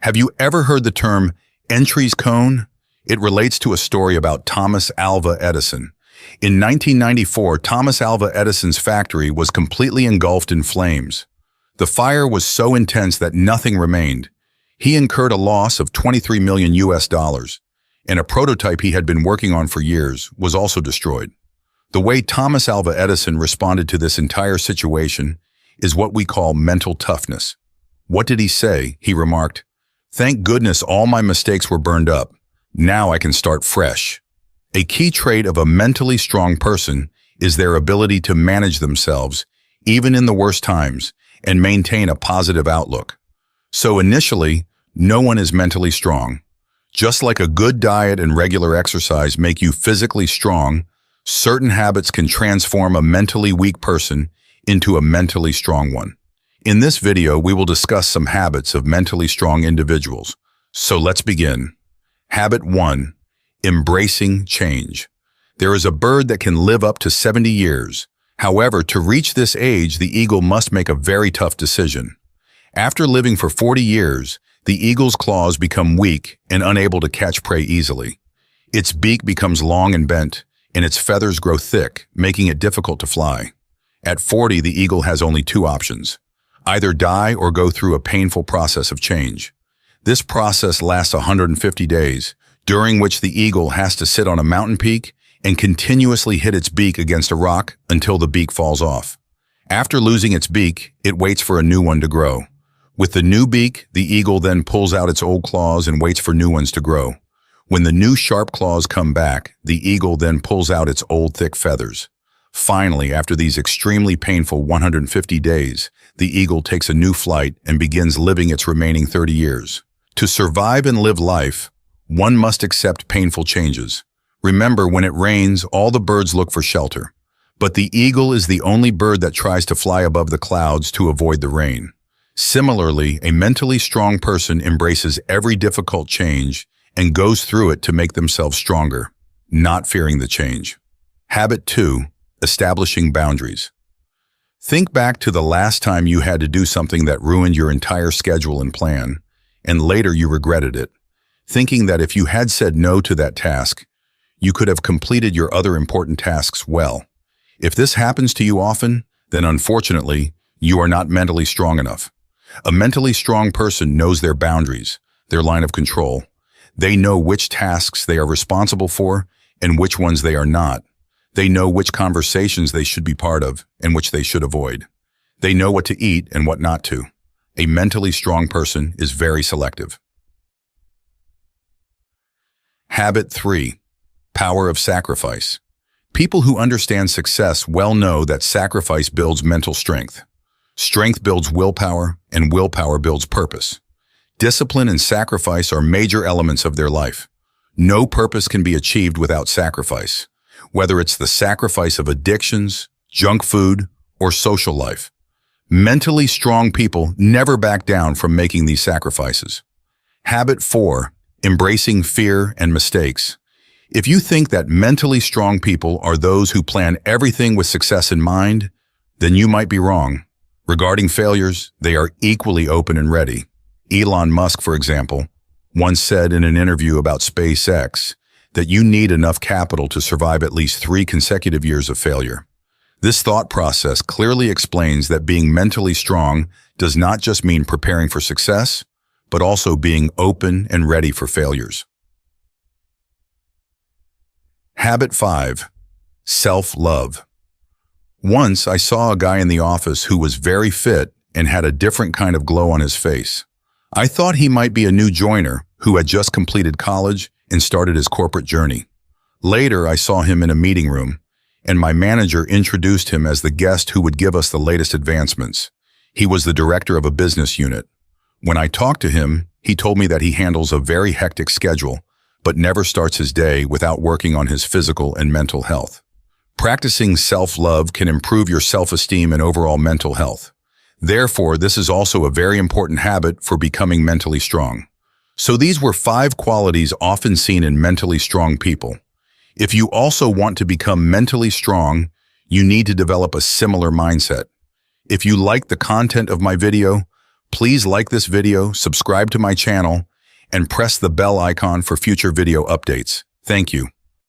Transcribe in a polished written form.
Have you ever heard the term Entry's cone? It relates to a story about Thomas Alva Edison. In 1994, Thomas Alva Edison's factory was completely engulfed in flames. The fire was so intense that nothing remained. He incurred a loss of 23 million US dollars, and a prototype he had been working on for years was also destroyed. The way Thomas Alva Edison responded to this entire situation is what we call mental toughness. What did he say? He remarked, "Thank goodness all my mistakes were burned up. Now I can start fresh." A key trait of a mentally strong person is their ability to manage themselves, even in the worst times, and maintain a positive outlook. So initially, no one is mentally strong. Just like a good diet and regular exercise make you physically strong, certain habits can transform a mentally weak person into a mentally strong one. In this video, we will discuss some habits of mentally strong individuals. So let's begin. Habit 1. Embracing change. There is a bird that can live up to 70 years. However, to reach this age, the eagle must make a very tough decision. After living for 40 years, the eagle's claws become weak and unable to catch prey easily. Its beak becomes long and bent, and its feathers grow thick, making it difficult to fly. At 40, the eagle has only two options: either die or go through a painful process of change. This process lasts 150 days, during which the eagle has to sit on a mountain peak and continuously hit its beak against a rock until the beak falls off. After losing its beak, it waits for a new one to grow. With the new beak, the eagle then pulls out its old claws and waits for new ones to grow. When the new sharp claws come back, the eagle then pulls out its old thick feathers. Finally, after these extremely painful 150 days, the eagle takes a new flight and begins living its remaining 30 years. To survive and live life, one must accept painful changes. Remember, when it rains, all the birds look for shelter. But the eagle is the only bird that tries to fly above the clouds to avoid the rain. Similarly, a mentally strong person embraces every difficult change and goes through it to make themselves stronger, not fearing the change. Habit 2. Establishing boundaries. Think back to the last time you had to do something that ruined your entire schedule and plan, and later you regretted it, thinking that if you had said no to that task, you could have completed your other important tasks well. If this happens to you often, then unfortunately, you are not mentally strong enough. A mentally strong person knows their boundaries, their line of control. They know which tasks they are responsible for and which ones they are not. They know which conversations they should be part of and which they should avoid. They know what to eat and what not to. A mentally strong person is very selective. Habit 3. Power of sacrifice. People who understand success well know that sacrifice builds mental strength. Strength builds willpower, and willpower builds purpose. Discipline and sacrifice are major elements of their life. No purpose can be achieved without sacrifice, whether it's the sacrifice of addictions, junk food, or social life. Mentally strong people never back down from making these sacrifices. Habit 4. Embracing fear and mistakes. If you think that mentally strong people are those who plan everything with success in mind, then you might be wrong. Regarding failures, they are equally open and ready. Elon Musk, for example, once said in an interview about SpaceX that you need enough capital to survive at least 3 consecutive years of failure. This thought process clearly explains that being mentally strong does not just mean preparing for success, but also being open and ready for failures. Habit 5. Self-love. Once I saw a guy in the office who was very fit and had a different kind of glow on his face. I thought he might be a new joiner who had just completed college and started his corporate journey. Later, I saw him in a meeting room, and my manager introduced him as the guest who would give us the latest advancements. He was the director of a business unit. When I talked to him, he told me that he handles a very hectic schedule, but never starts his day without working on his physical and mental health. Practicing self-love can improve your self-esteem and overall mental health. Therefore, this is also a very important habit for becoming mentally strong. So these were 5 qualities often seen in mentally strong people. If you also want to become mentally strong, you need to develop a similar mindset. If you like the content of my video, Please like this video, subscribe to my channel, and press the bell icon for future video updates. Thank you.